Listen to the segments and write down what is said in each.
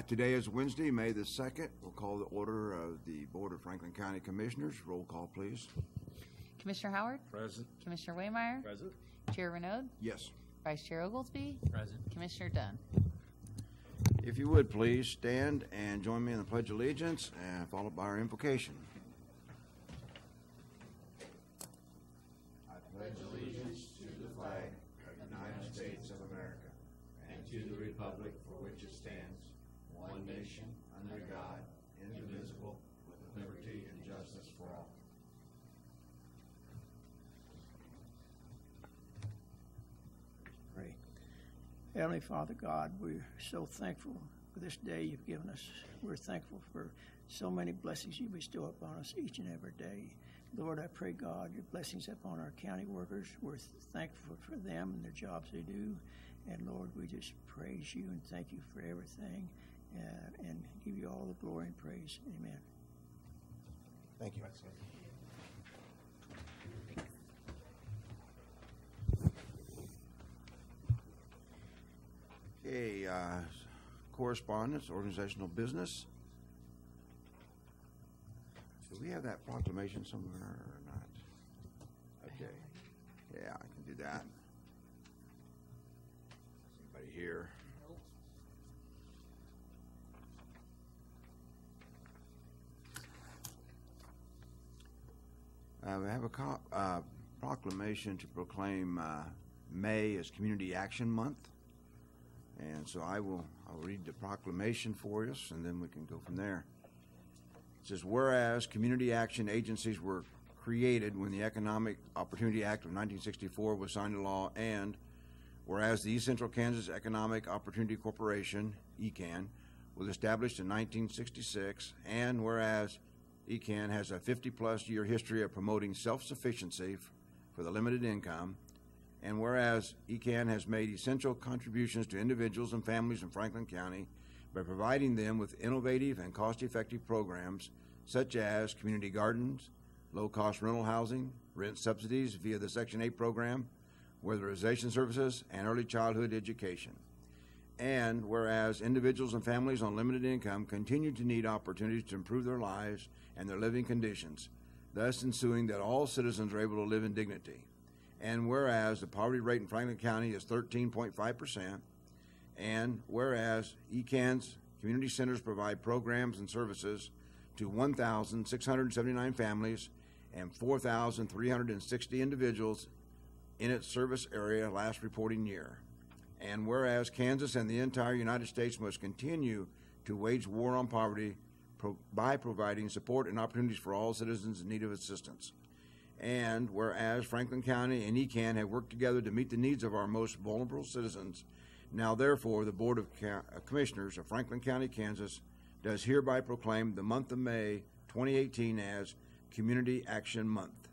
Today is Wednesday, May the 2nd. We'll call the order of the Board of Franklin County Commissioners. Roll call, please. Commissioner Howard? Present. Commissioner Waymire? Present. Chair Renaud? Yes. Vice Chair Oglesby? Present. Commissioner Dunn? If you would, please stand and join me in the Pledge of Allegiance, followed by our invocation. I pledge allegiance to the flag of the United States of America and to the republic for which it stands, one nation, under God, indivisible, with liberty and justice for all. Pray. Heavenly Father God, we're so thankful for this day you've given us. We're thankful for so many blessings you bestow upon us each and every day. Lord, I pray, God, your blessings upon our county workers. We're thankful for them and their jobs they do. And Lord, we just praise you and thank you for everything and give you all the glory and praise. Amen. Thank you. Okay, correspondence, organizational business. Do we have that proclamation somewhere or not? Okay. Yeah, I can do that. Anybody here? We have a proclamation to proclaim May as Community Action Month. And so I'll read the proclamation for us, and then we can go from there. It says, whereas community action agencies were created when the Economic Opportunity Act of 1964 was signed into law, and whereas the East Central Kansas Economic Opportunity Corporation, ECAN, was established in 1966, and whereas ECAN has a 50-plus year history of promoting self-sufficiency for the limited income, and whereas ECAN has made essential contributions to individuals and families in Franklin County by providing them with innovative and cost-effective programs such as community gardens, low-cost rental housing, rent subsidies via the Section 8 program, weatherization services, and early childhood education. And whereas individuals and families on limited income continue to need opportunities to improve their lives and their living conditions, thus ensuring that all citizens are able to live in dignity. And whereas the poverty rate in Franklin County is 13.5%, and whereas ECAN's community centers provide programs and services to 1,679 families and 4,360 individuals in its service area last reporting year. And whereas Kansas and the entire United States must continue to wage war on poverty by providing support and opportunities for all citizens in need of assistance. And whereas Franklin County and ECAN have worked together to meet the needs of our most vulnerable citizens, now therefore the Board of Commissioners of Franklin County, Kansas, does hereby proclaim the month of May 2018 as Community Action Month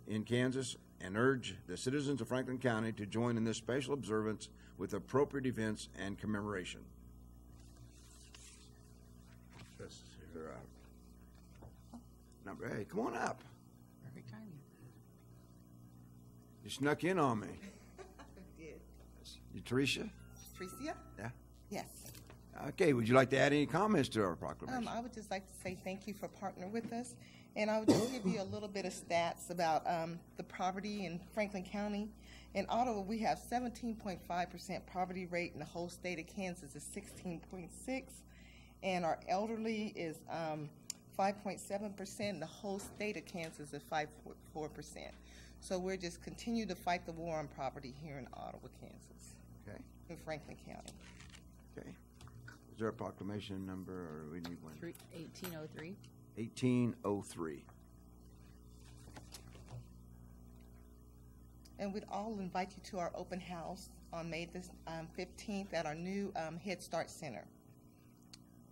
in Kansas, and urge the citizens of Franklin County to join in this special observance with appropriate events and commemoration. Hey, come on up. Perfect timing. You snuck in on me. I did. You Tricia? Tricia? Yeah. Yes. Okay, would you like to add any comments to our proclamation? I would just like to say thank you for partnering with us. And I would just give you a little bit of stats about the poverty in Franklin County. In Ottawa, we have 17.5% poverty rate, and the whole state of Kansas is 16.6%. And our elderly is 5.7%, and the whole state of Kansas is 5.4%. So we're just continue to fight the war on poverty here in Ottawa, Kansas. Okay. In Franklin County. Okay. Is there a proclamation number, or we need one? 1803. 1803. And we'd all invite you to our open house on May the 15th at our new Head Start Center,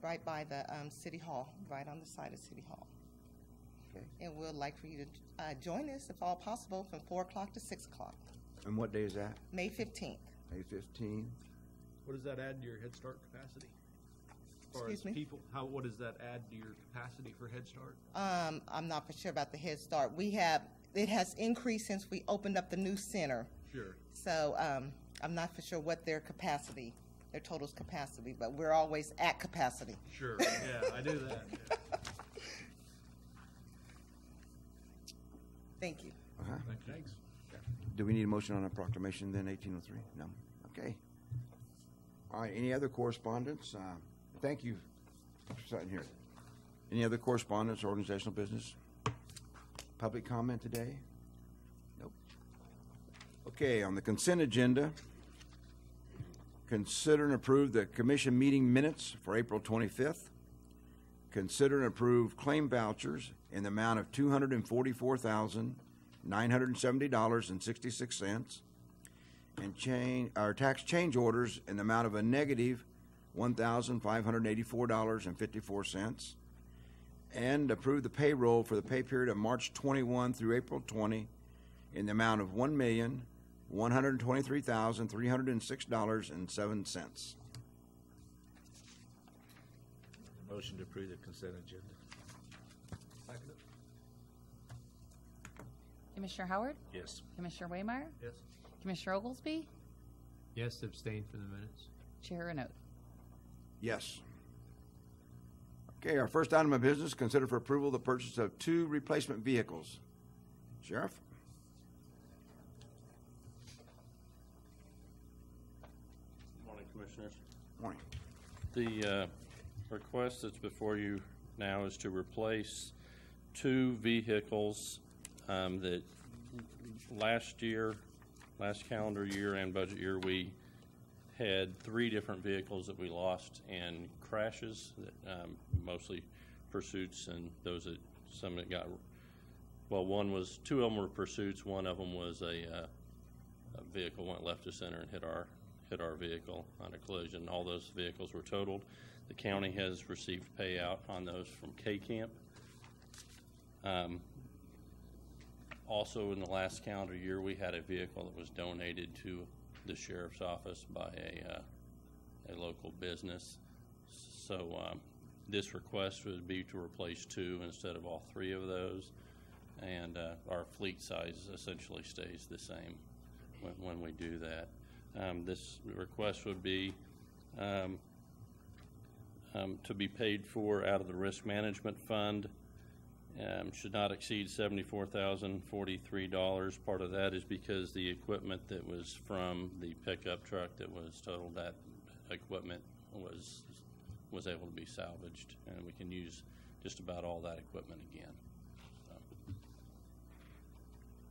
right by the City Hall, right on the side of City Hall. Okay. And we'd like for you to join us, if all possible, from 4 o'clock to 6 o'clock. And what day is that? May 15th. May 15th. What does that add to your Head Start capacity? As far as Excuse me? people, what does that add to your capacity for Head Start? I'm not for sure about the Head Start. It has increased since we opened up the new center. Sure. So I'm not for sure what their capacity their total capacity, but we're always at capacity. Sure, yeah, I do that. Yeah. Thank you. Uh-huh. Thanks. Do we need a motion on a proclamation then, 1803? No? Okay. All right, any other correspondence? Thank you for sitting here. Any other correspondence or organizational business? Public comment today? Nope. Okay, on the consent agenda, consider and approve the commission meeting minutes for April 25th. Consider and approve claim vouchers in the amount of $244,970.66 and tax change orders in the amount of a negative $1,584.54, and approve the payroll for the pay period of March 21 through April 20 in the amount of $1,123,306.07. Motion to approve the consent agenda. Second it? Commissioner Howard? Yes. Commissioner Waymire? Yes. Commissioner Oglesby? Yes, abstain for the minutes. Chair Renaud. Yes. Okay, our first item of business, consider for approval the purchase of 2 replacement vehicles. Sheriff? Morning, Commissioners. Morning. The request that's before you now is to replace 2 vehicles that last calendar year and budget year, we had 3 different vehicles that we lost in crashes, that, mostly pursuits, and those that some that got, well, 2 of them were pursuits, one of them was a vehicle went left to center and hit our vehicle on a collision. All those vehicles were totaled. The county has received payout on those from K-Camp. Also, in the last calendar year, we had a vehicle that was donated to the sheriff's office by a local business. So this request would be to replace 2 instead of all 3 of those, and our fleet size essentially stays the same when we do that. This request would be to be paid for out of the risk management fund. Should not exceed $74,043. Part of that is because the equipment that was from the pickup truck that was totaled, that equipment was able to be salvaged, and we can use just about all that equipment again. So.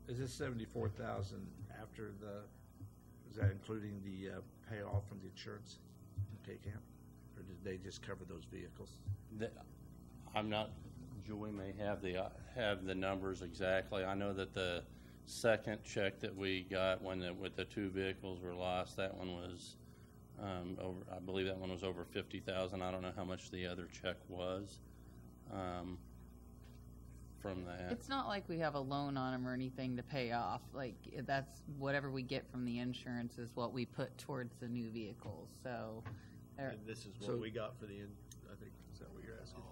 Is this 74,000 after is that including the payoff from the insurance from K-Camp? Or did they just cover those vehicles? I'm not, Julie may have the numbers exactly. I know that the second check that we got with the 2 vehicles were lost, that one was over, I believe that one was over $50,000. I don't know how much the other check was from that. It's not like we have a loan on them or anything to pay off. Like, that's whatever we get from the insurance is what we put towards the new vehicles. So, And this is what we got for the end, I think, is that what you're asking?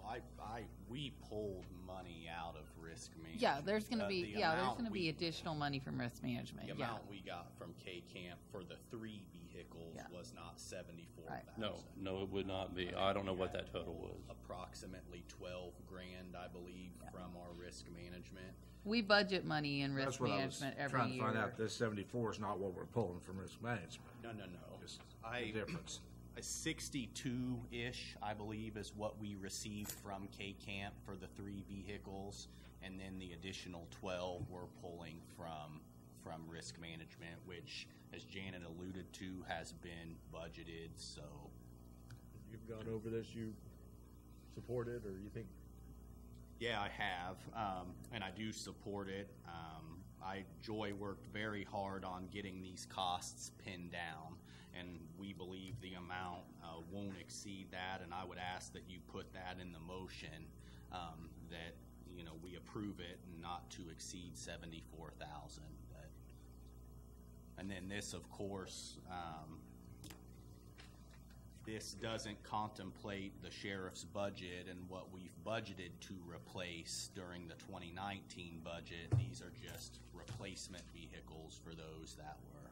We pulled money out of risk management. yeah, there's going to be The amount there's going to be additional money from risk management. The Yeah. amount we got from K-Camp for the 3 vehicles was not 74,000. No, it would not be. I don't know what that total was. Approximately 12 grand, I believe, from our risk management. We budget money in risk That's what management I was every trying year. to find out. This 74 is not what we're pulling from risk management. No. Just the difference. 62-ish, I believe, is what we received from K-Camp for the 3 vehicles, and then the additional 12 we're pulling from risk management, which, as Janet alluded to, has been budgeted. So, You've gone over this, you support it, or you think? yeah, I have, and I do support it. Joy worked very hard on getting these costs pinned down, and we believe the amount won't exceed that, and I would ask that you put that in the motion, that, we approve it not to exceed 74,000. And then this, of course, this doesn't contemplate the sheriff's budget and what we've budgeted to replace during the 2019 budget. These are just replacement vehicles for those that were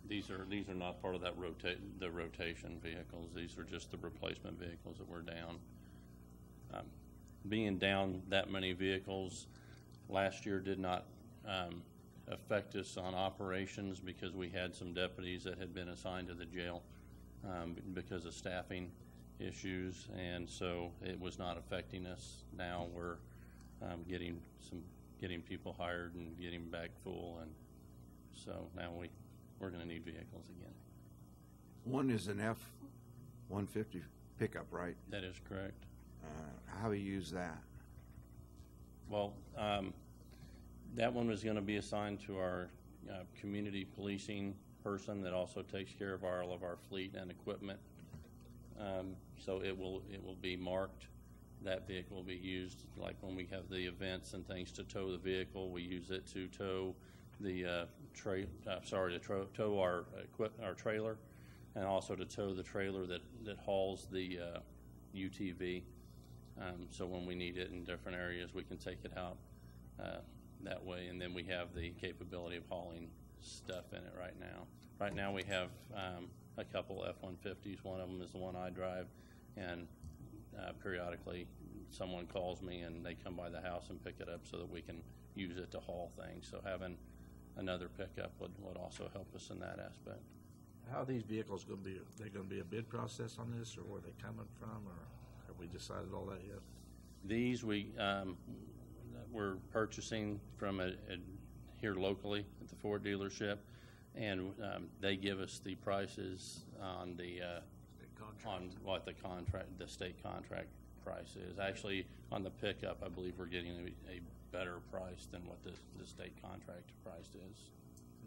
These are not part of that rotation vehicles. These are just the replacement vehicles that we're down. Being down that many vehicles last year did not affect us on operations because we had some deputies that had been assigned to the jail because of staffing issues, and so it was not affecting us. Now we're getting people hired and getting back full, and so now we're going to need vehicles again. One is an F-150 pickup, right? That is correct. How do you use that? Well, that one was going to be assigned to our community policing person that also takes care of all of our fleet and equipment. So it will be marked. That vehicle will be used like when we have the events and things to tow the vehicle. We use it to tow the tow our trailer, and also to tow the trailer that hauls the UTV. So when we need it in different areas, we can take it out that way, and then we have the capability of hauling stuff in it right now. Right now we have a couple F-150s. One of them is the one I drive, and periodically someone calls me and they come by the house and pick it up so that we can use it to haul things. So having another pickup would also help us in that aspect. How are these vehicles going to be? Are they going to be a bid process on this, or where are they coming from, or have we decided all that yet? These we're purchasing from here locally at the Ford dealership, and they give us the prices on the on what the state contract price is. Actually, on the pickup, I believe we're getting a better price than what the state contract price is.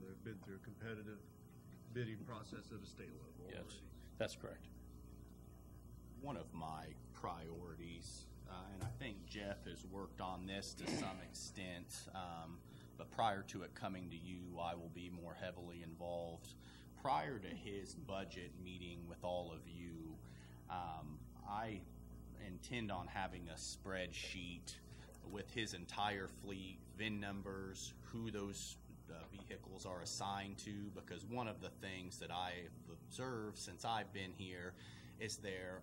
They've been through a competitive bidding process at a state level. Yes, already. that's correct. One of my priorities, and I think Jeff has worked on this to some extent, but prior to it coming to you, I will be more heavily involved. Prior to his budget meeting with all of you, I intend on having a spreadsheet with his entire fleet, VIN numbers, who those vehicles are assigned to, because one of the things that I've observed since I've been here is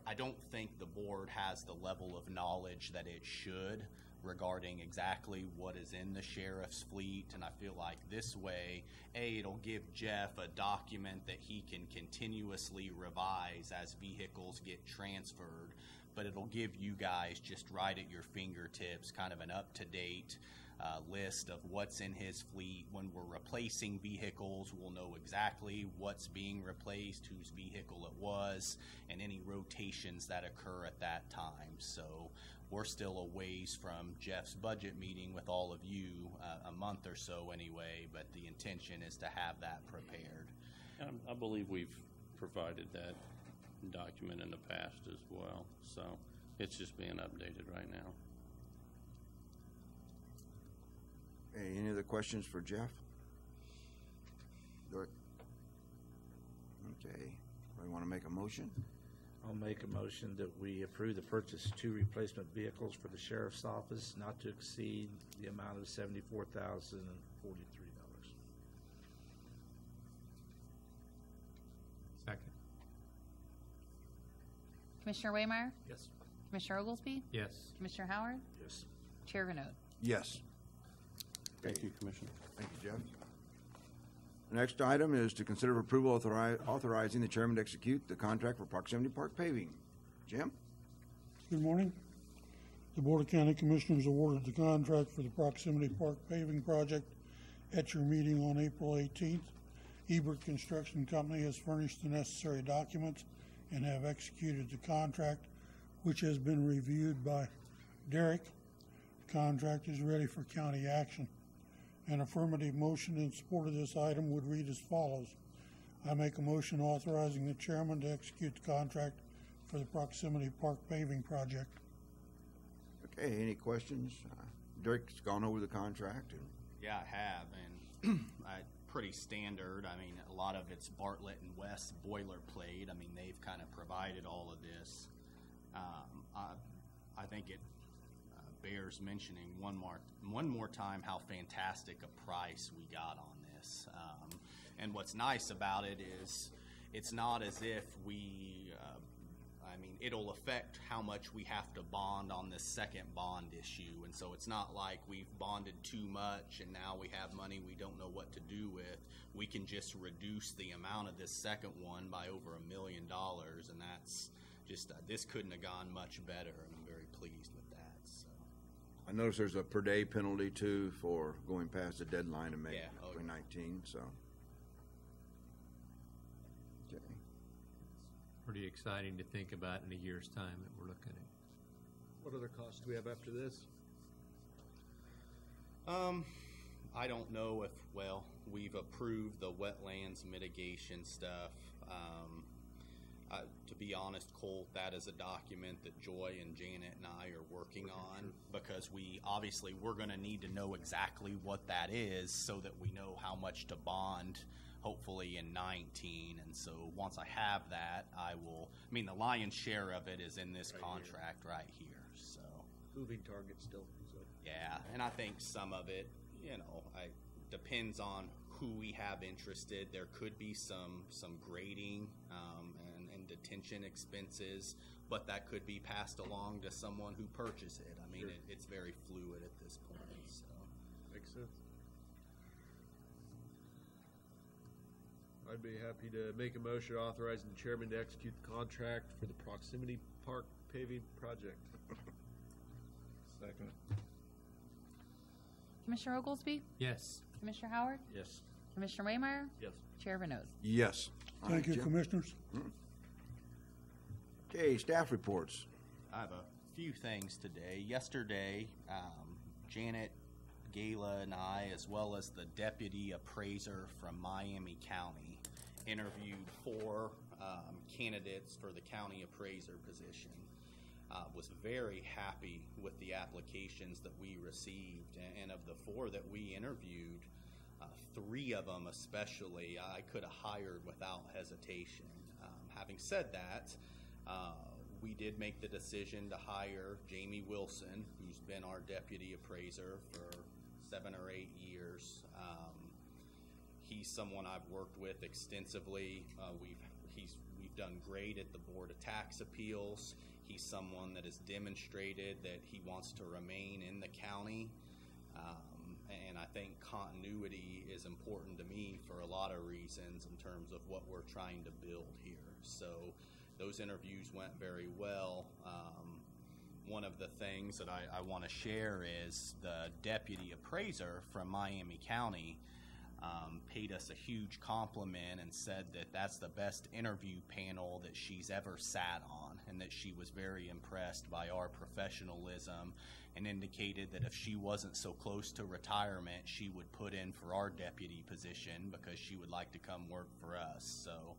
I don't think the board has the level of knowledge that it should regarding exactly what is in the sheriff's fleet, and I feel like this way, it'll give Jeff a document that he can continuously revise as vehicles get transferred, but it'll give you guys just right at your fingertips kind of an up-to-date list of what's in his fleet. When we're replacing vehicles, we'll know exactly what's being replaced, whose vehicle it was, and any rotations that occur at that time. So we're still a ways from Jeff's budget meeting with all of you, a month or so anyway, but the intention is to have that prepared. I believe we've provided that document in the past as well, so it's just being updated right now. Hey, any other questions for Jeff? Good. Okay. We want to make a motion? I'll make a motion that we approve the purchase of 2 replacement vehicles for the sheriff's office, not to exceed the amount of $74,043. Second. Commissioner Waymire? Yes. Commissioner Oglesby? Yes. Commissioner Howard? Yes. Chair Renaud? Yes. Thank you, Commissioner. Thank you, Jeff. The next item is to consider approval authorizing the chairman to execute the contract for Proximity Park paving. Jim? Good morning. The Board of County Commissioners awarded the contract for the Proximity Park paving project at your meeting on April 18th. Ebert Construction Company has furnished the necessary documents and have executed the contract, which has been reviewed by Derek. The contract is ready for county action. An affirmative motion in support of this item would read as follows. I make a motion authorizing the chairman to execute the contract for the Proximity Park paving project. Okay, any questions? Derek's gone over the contract. Yeah, I have, and pretty standard. I mean, a lot of it's Bartlett and West boilerplate. I mean, they've kind of provided all of this. I think it bears mentioning one more time how fantastic a price we got on this. And what's nice about it is it's not as if it'll affect how much we have to bond on this second bond issue. And so it's not like we've bonded too much and now we have money we don't know what to do with. We can just reduce the amount of this second one by over $1 million. And that's just, this couldn't have gone much better. And I'm very pleased with that. So. I notice there's a per day penalty too for going past the deadline in May Yeah, 2019, so. Okay. Pretty exciting to think about in a year's time that we're looking at. What other costs do we have after this? I don't know if, we've approved the wetlands mitigation stuff. To be honest, Colt, that is a document that Joy and Janet and I are working on, because we're going to need to know exactly what that is so that we know how much to bond, hopefully in 19. And so once I have that, the lion's share of it is in this contract right here. So Moving target still. So. yeah, and I think some of it, depends on who we have interested. There could be some grading and detention expenses, but that could be passed along to someone who purchased it. Sure. It's very fluid at this point. So. Makes sense. I'd be happy to make a motion authorizing the chairman to execute the contract for the Proximity Park paving project. Second. Commissioner Oglesby? Yes. Commissioner Howard? Yes. Commissioner Waymire? Yes. Chair Renaud? Yes. All Thank right, you, Jim. Commissioners. Okay, staff reports. I have a few things today. Yesterday, Janet, Gala, and I, as well as the deputy appraiser from Miami County, interviewed 4 candidates for the county appraiser position. Was very happy with the applications that we received, and of the 4 that we interviewed, 3 of them especially I could have hired without hesitation. Having said that, we did make the decision to hire Jamie Wilson, who's been our deputy appraiser for 7 or 8 years. He's someone I've worked with extensively. We've done great at the Board of Tax Appeals. He's someone that has demonstrated that he wants to remain in the county. And I think continuity is important to me for a lot of reasons in terms of what we're trying to build here. So those interviews went very well. One of the things that I want to share is the deputy appraiser from Miami County paid us a huge compliment and said that that's the best interview panel that she's ever sat on, and that she was very impressed by our professionalism, and indicated that if she wasn't so close to retirement, she would put in for our deputy position because she would like to come work for us. So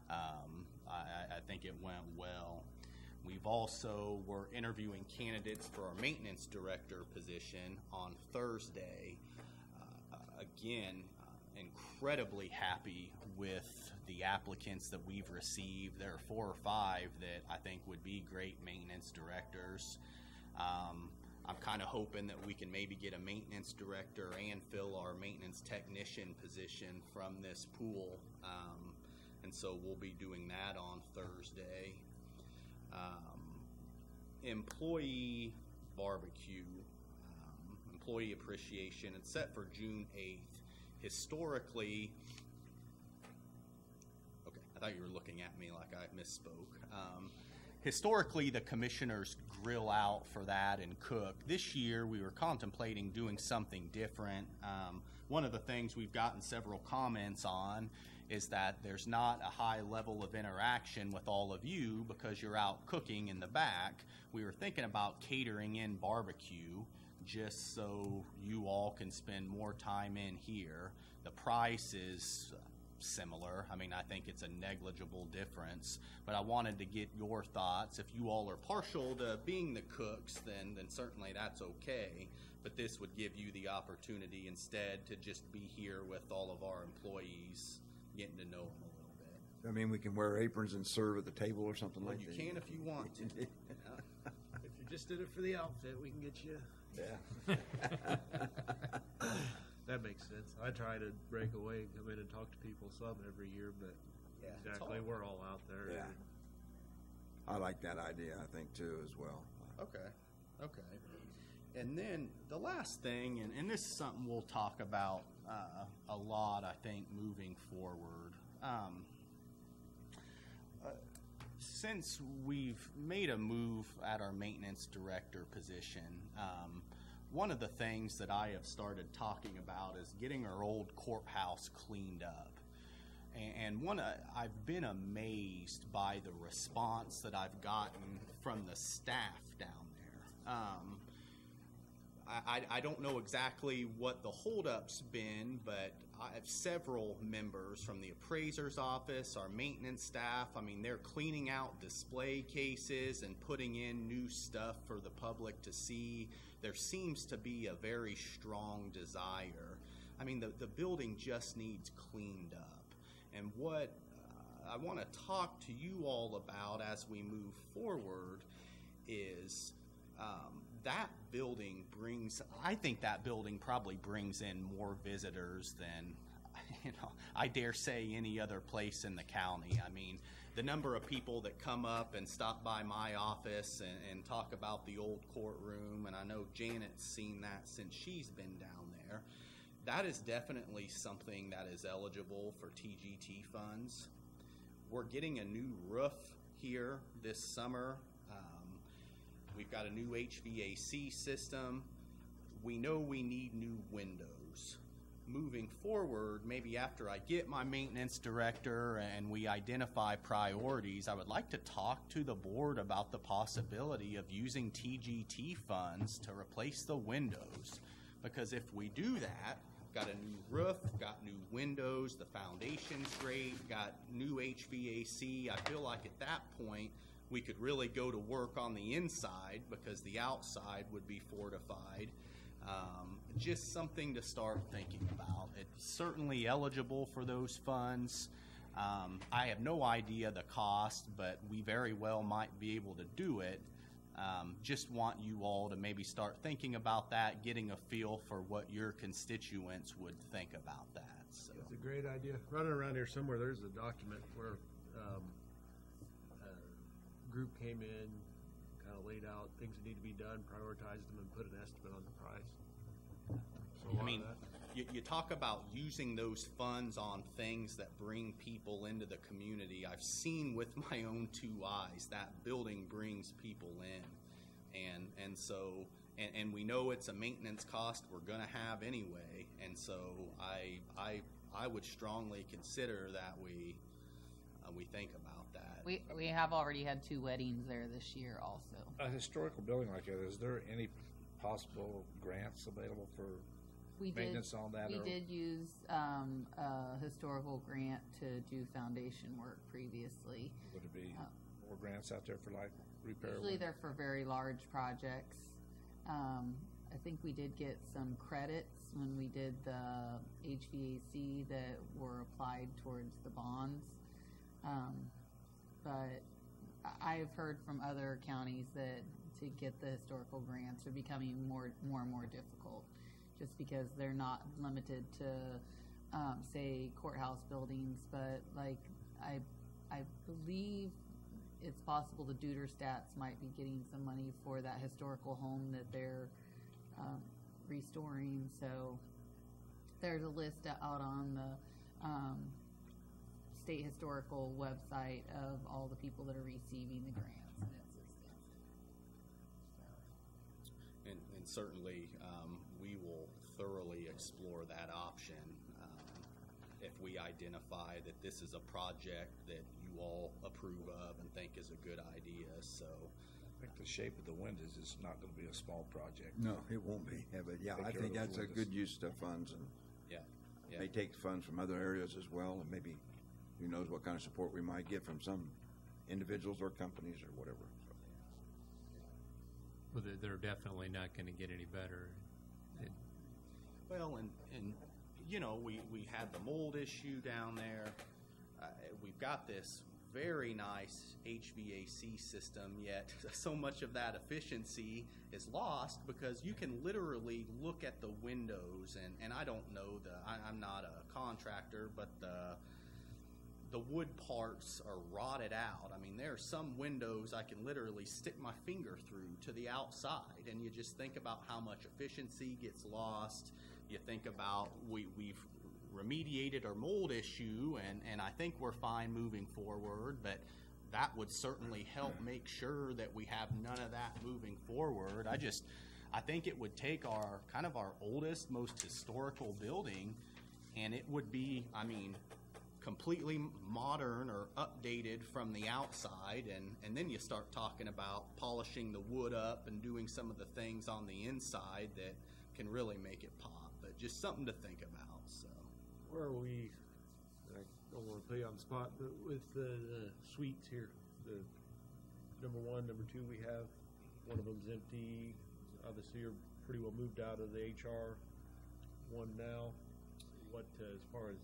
I think it went well. We've also were interviewing candidates for our maintenance director position on Thursday. Again, incredibly happy with the applicants that we've received. There are 4 or 5 that I think would be great maintenance directors. I'm kind of hoping that we can maybe get a maintenance director and fill our maintenance technician position from this pool. And so we'll be doing that on Thursday. Employee barbecue, employee appreciation, it's set for June 8th. Historically, okay, I thought you were looking at me like I misspoke. Historically, the commissioners grill out for that and cook. This year, we were contemplating doing something different. One of the things we've gotten several comments on is that there's not a high level of interaction with all of you because you're out cooking in the back. We were thinking about catering in barbecue just so you all can spend more time in here. The price is similar. I think it's a negligible difference, but I wanted to get your thoughts. If you all are partial to being the cooks, then certainly that's okay, but this would give you the opportunity instead to just be here with all of our employees, getting to know them a little bit. We can wear aprons and serve at the table or something like You that. can if you want to. If you just did it for the outfit, we can get you. Yeah. That makes sense. I try to break away and come in and talk to people some every year, but Yeah, it's exactly, hard. we're all out there. Yeah. I like that idea, I think, too, as well. Okay. And then the last thing, and this is something we'll talk about a lot, I think, moving forward. Since we've made a move at our maintenance director position, one of the things that I have started talking about is getting our old courthouse cleaned up. And I've been amazed by the response that I've gotten from the staff down there. I don't know exactly what the holdup's been, but I have several members from the appraiser's office, our maintenance staff. I mean, they're cleaning out display cases and putting in new stuff for the public to see. There seems to be a very strong desire. I mean, the building just needs cleaned up. And what I want to talk to you all about as we move forward is that building I think that building probably brings in more visitors than, I dare say any other place in the county. I mean, the number of people that come up and stop by my office and talk about the old courtroom, and I know Janet's seen that since she's been down there. That is definitely something that is eligible for TGT funds. We're getting a new roof here this summer. We've got a new HVAC system. We know we need new windows. Moving forward, maybe after I get my maintenance director and we identify priorities, I would like to talk to the board about the possibility of using TGT funds to replace the windows. Because if we do that, got a new roof, got new windows, the foundation's great, got new HVAC. I feel like at that point we could really go to work on the inside because the outside would be fortified. Just something to start thinking about. It's certainly eligible for those funds. I have no idea the cost, but we very well might be able to do it. Just want you all to maybe start thinking about that, getting a feel for what your constituents would think about that. So. It's a great idea. Running around here somewhere, there's a document where a group came in, kind of laid out things that need to be done, prioritized them, and put an estimate on the price. So I mean, you talk about using those funds on things that bring people into the community. I've seen with my own two eyes that building brings people in, and so we know it's a maintenance cost we're going to have anyway, and so I would strongly consider that we think about that. We have already had 2 weddings there this year also. A historical building like that, is there any possible grants available for maintenance on that? We did use a historical grant to do foundation work previously. Would it be more grants out there for like repair? Usually they're for very large projects. I think we did get some credits when we did the HVAC that were applied towards the bonds. But I've heard from other counties that to get the historical grants are becoming more and more difficult, just because they're not limited to, say, courthouse buildings, but like I believe it's possible the Duderstats might be getting some money for that historical home that they're restoring. So there's a list out on the state historical website of all the people that are receiving the grants, and it's extensive. And certainly we will thoroughly explore that option if we identify that this is a project that you all approve of and think is a good idea. So I think the shape of the windows is not going to be a small project. No, it won't be. Yeah, but yeah, I think that's a good use of funds, and yeah. may take funds from other areas as well, and maybe who knows what kind of support we might get from some individuals or companies or whatever. Well, they're definitely not going to get any better. Well, and you know, we had the mold issue down there. We've got this very nice HVAC system, yet so much of that efficiency is lost because you can literally look at the windows, and I don't know I'm not a contractor, but the wood parts are rotted out. I mean, there are some windows I can literally stick my finger through to the outside, and you just think about how much efficiency gets lost. You think about we've remediated our mold issue, and I think we're fine moving forward, but that would certainly help make sure that we have none of that moving forward. I think it would take our kind of our oldest, most historical building, and it would be, I mean, completely modern or updated from the outside, and then you start talking about polishing the wood up and doing some of the things on the inside that can really make it pop. But just something to think about. So Where are we? I don't want to put you on the spot, but with the suites here, the number 1, number 2 we have, one of them's empty. Obviously, you're pretty well moved out of the HR one now. What, as far as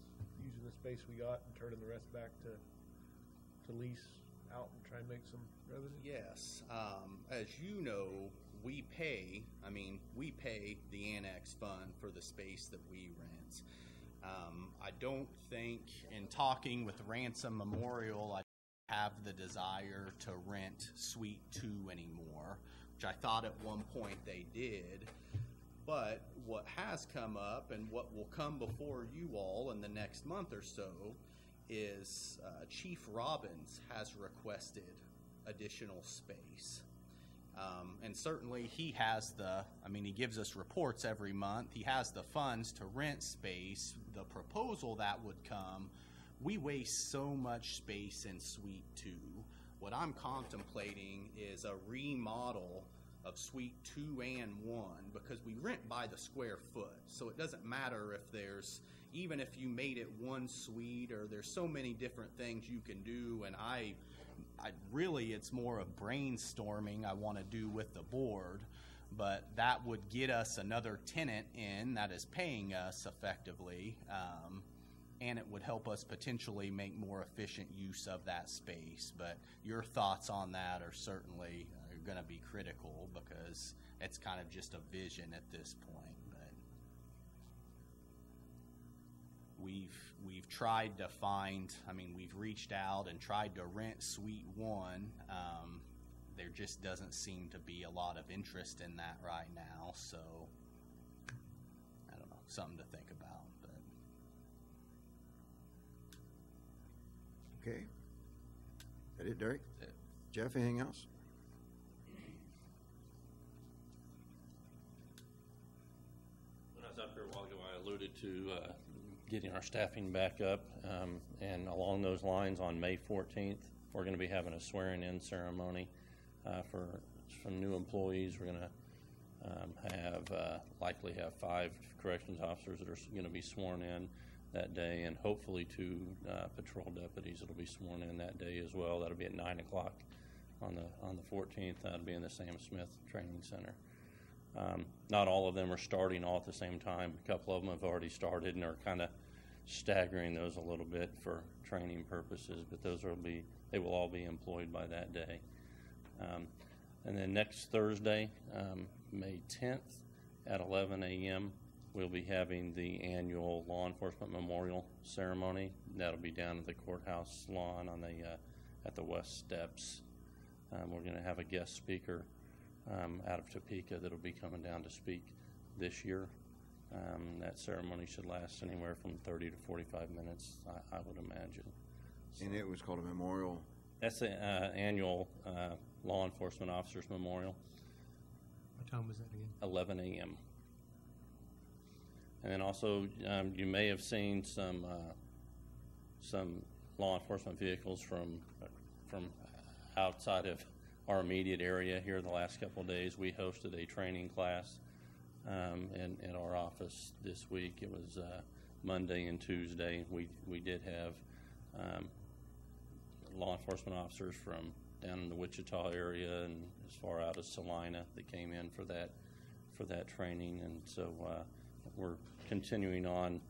using the space we got and turning the rest back to lease out and try and make some revenue? yes, as you know, we pay the annex fund for the space that we rent. I don't think, in talking with Ransom Memorial, I have the desire to rent Suite 2 anymore, which I thought at one point they did. But what has come up and what will come before you all in the next month or so is Chief Robbins has requested additional space. And certainly he has he gives us reports every month. He has the funds to rent space. The proposal that would come, we waste so much space in Suite 2. What I'm contemplating is a remodel of Suite 2 and 1, because we rent by the square foot. So it doesn't matter even if you made it one suite, or there's so many different things you can do, and I really, it's more of brainstorming I want to do with the board, but that would get us another tenant in that is paying us effectively, and it would help us potentially make more efficient use of that space. But your thoughts on that are certainly going to be critical, because it's kind of just a vision at this point. But we've tried to find, we've reached out and tried to rent Suite 1. There just doesn't seem to be a lot of interest in that right now, so I don't know, something to think about. But Okay. That it, Derek? That's it. Jeff, anything else? When I was up here a while ago, I alluded to getting our staffing back up, and along those lines, on May 14th, we're going to be having a swearing-in ceremony for some new employees. We're going to likely have 5 corrections officers that are going to be sworn in that day, and hopefully 2 patrol deputies that will be sworn in that day as well. That'll be at 9 o'clock on the 14th. That'll be in the Sam Smith Training Center. Not all of them are starting all at the same time. A couple of them have already started and are kind of staggering those a little bit for training purposes, but they will all be employed by that day. And then next Thursday, May 10th at 11 a.m., we'll be having the annual Law Enforcement Memorial Ceremony. That'll be down at the courthouse lawn at the west steps. We're going to have a guest speaker out of Topeka that'll be coming down to speak this year. That ceremony should last anywhere from 30 to 45 minutes, I would imagine. So, And it was called a memorial. that's the annual Law Enforcement Officers Memorial, What time was that again? 11 a.m. And then also, you may have seen some law enforcement vehicles from outside of our immediate area here the last couple of days. We hosted a training class in our office this week. It was Monday and Tuesday. We did have law enforcement officers from down in the Wichita area and as far out as Salina that came in for that training, and so we're continuing on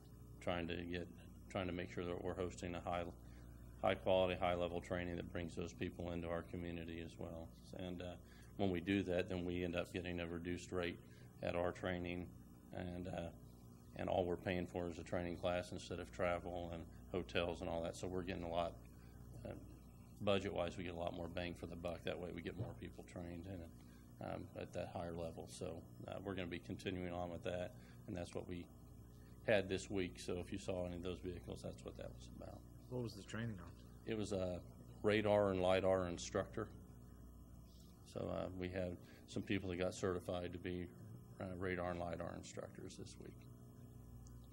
trying to make sure that we're hosting a high-quality, high-level training that brings those people into our community as well. And when we do that, then we end up getting a reduced rate at our training, and all we're paying for is a training class instead of travel and hotels and all that. So we're getting a lot, budget-wise, we get a lot more bang for the buck. That way we get more people trained at that higher level. So we're going to be continuing on with that, and that's what we had this week. So if you saw any of those vehicles, that's what that was about. What was the training on? It was a radar and LiDAR instructor. So we had some people that got certified to be radar and LiDAR instructors this week.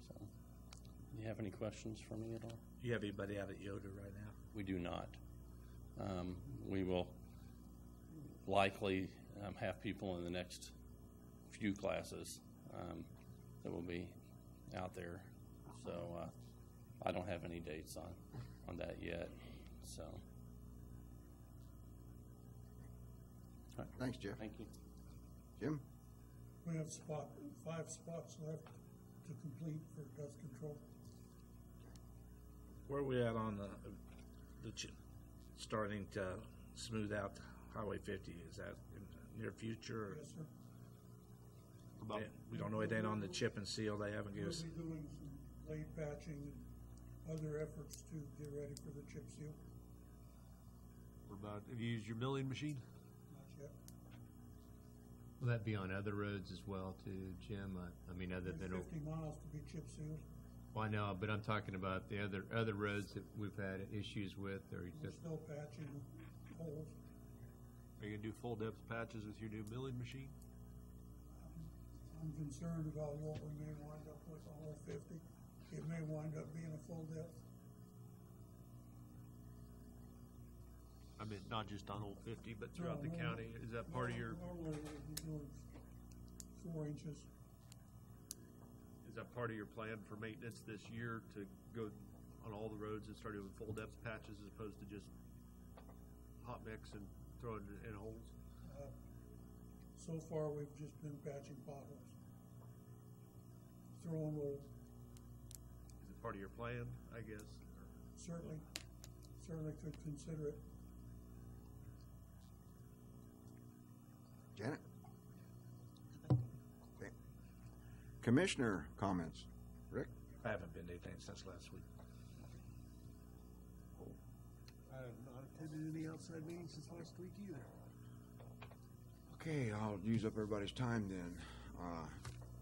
So, do you have any questions for me at all? Do you have anybody out at Yoder right now? We do not. We will likely have people in the next few classes that will be out there. So I don't have any dates on that yet. So. All right, thanks, Jeff. Thank you. Jim? We have 5 spots left to complete for dust control. Where are we at on starting to smooth out Highway 50? Is that in the near future? Or? Yes, sir. We don't know anything on the chip and seal. They haven't given us. We'll be doing some late patching and other efforts to get ready for the chip seal. What about, have you used your milling machine? Not yet. Will that be on other roads as well too, Jim? I mean, other There's than 50 miles to be chip sealed. well, I know, but I'm talking about the other roads that we've had issues with, or We're still patching holes. Are you gonna do full depth patches with your new milling machine? I'm concerned about what we may wind up with on hole 50. It may wind up being a full depth. I mean, not just on Old 50, but throughout the county. Is that part of your? Normally we'll be doing 4 inches. Is that part of your plan for maintenance this year to go on all the roads and start doing full depth patches as opposed to just hot mix and throwing in holes? So far, we've just been patching potholes. Throwing roll, Is it part of your plan, I guess? certainly could consider it. Janet? Okay. Commissioner comments. Rick? I haven't been to anything since last week. I have not attended any outside meetings since last week either. Okay, I'll use up everybody's time then.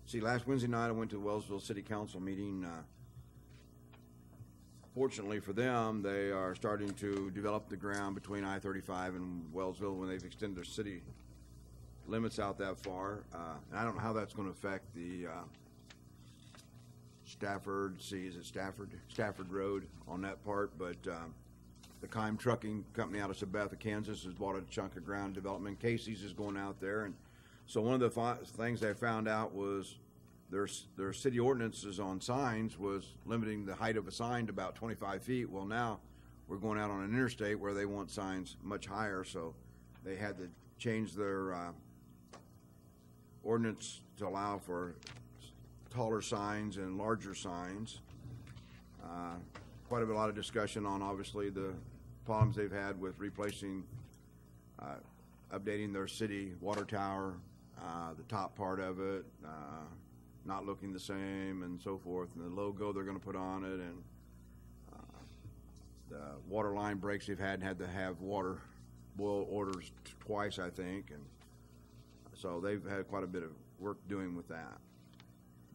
See, last Wednesday night I went to the Wellsville City Council meeting. Fortunately for them, they are starting to develop the ground between I-35 and Wellsville when they've extended their city limits out that far. And I don't know how that's going to affect the Stafford Road on that part, but the Kime Trucking Company out of Sabetha, Kansas has bought a chunk of ground development. Casey's is going out there. And so one of the things they found out was their city ordinances on signs was limiting the height of a sign to about 25 feet. Well, now we're going out on an interstate where they want signs much higher, so they had to change their ordinance to allow for taller signs and larger signs. Quite a lot of discussion on, obviously, the problems they've had with replacing, updating their city water tower, the top part of it, not looking the same and so forth, and the logo they're going to put on it, and the water line breaks they've had to have water boil orders twice, I think, and so they've had quite a bit of work doing with that.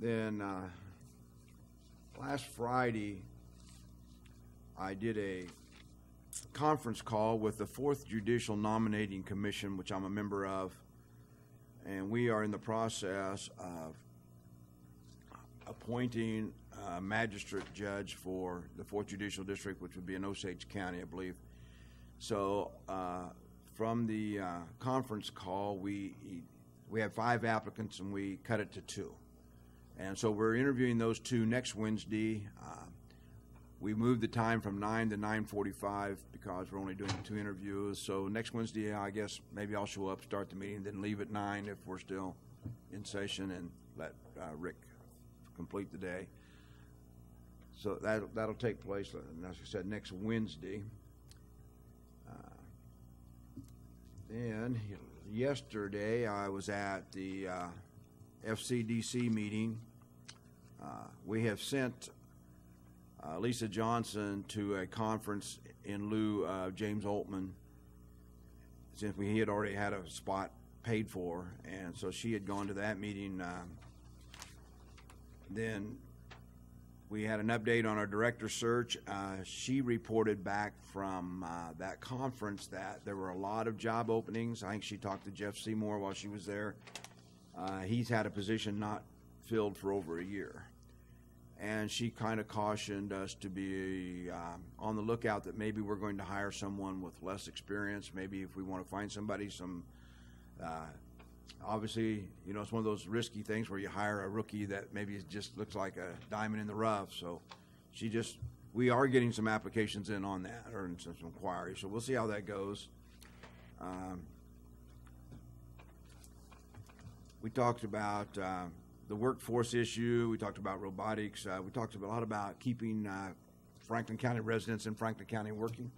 Then last Friday, I did a conference call with the 4th Judicial Nominating Commission, which I'm a member of, and we are in the process of appointing a magistrate judge for the 4th Judicial District, which would be in Osage County, I believe. So from the conference call, we had 5 applicants, and we cut it to 2. And so we're interviewing those 2 next Wednesday. We moved the time from 9 to 9:45 because we're only doing 2 interviews. So next Wednesday, I guess maybe I'll show up, start the meeting, then leave at 9 if we're still in session, and let Rick complete the day. So that'll take place, as I said, next Wednesday. Then yesterday I was at the FCDC meeting. We have sent Lisa Johnson to a conference in lieu of James Oltman, since he had already had a spot paid for, and so she had gone to that meeting. Then we had an update on our director search. She reported back from that conference that there were a lot of job openings. I think she talked to Jeff Seymour while she was there. He's had a position not filled for over a year. And she kind of cautioned us to be on the lookout that maybe we're going to hire someone with less experience. Maybe if we want to find somebody, obviously, you know, it's one of those risky things where you hire a rookie that maybe just looks like a diamond in the rough. So we are getting some applications in on that, or some inquiries. So we'll see how that goes. We talked about the workforce issue. We talked about robotics. We talked a lot about keeping Franklin County residents in Franklin County working.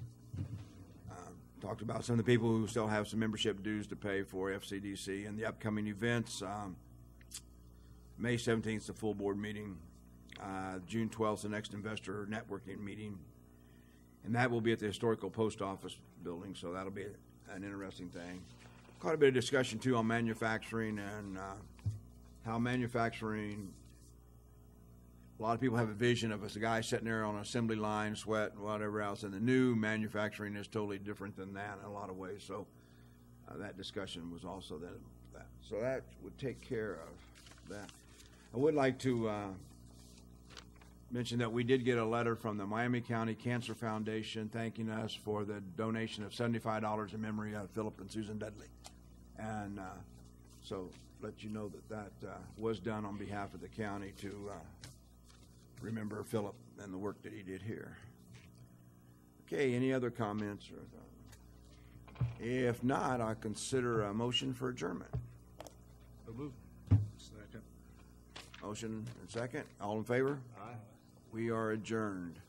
Talked about some of the people who still have some membership dues to pay for FCDC and the upcoming events. May 17th is the full board meeting. June 12th is the next investor networking meeting. And that will be at the historical post office building, so that'll be an interesting thing. Quite a bit of discussion, too, on manufacturing and how manufacturing, a lot of people have a vision of a guy sitting there on an assembly line, sweat and whatever else, and the new manufacturing is totally different than that in a lot of ways. So that discussion was also that. So that would take care of that. I would like to mention that we did get a letter from the Miami County Cancer Foundation thanking us for the donation of $75 in memory of Philip and Susan Dudley. And so let you know that was done on behalf of the county to remember Philip and the work that he did here. Okay, any other comments? If not, I consider a motion for adjournment. So moved. Second. Motion and second. All in favor? Aye. We are adjourned.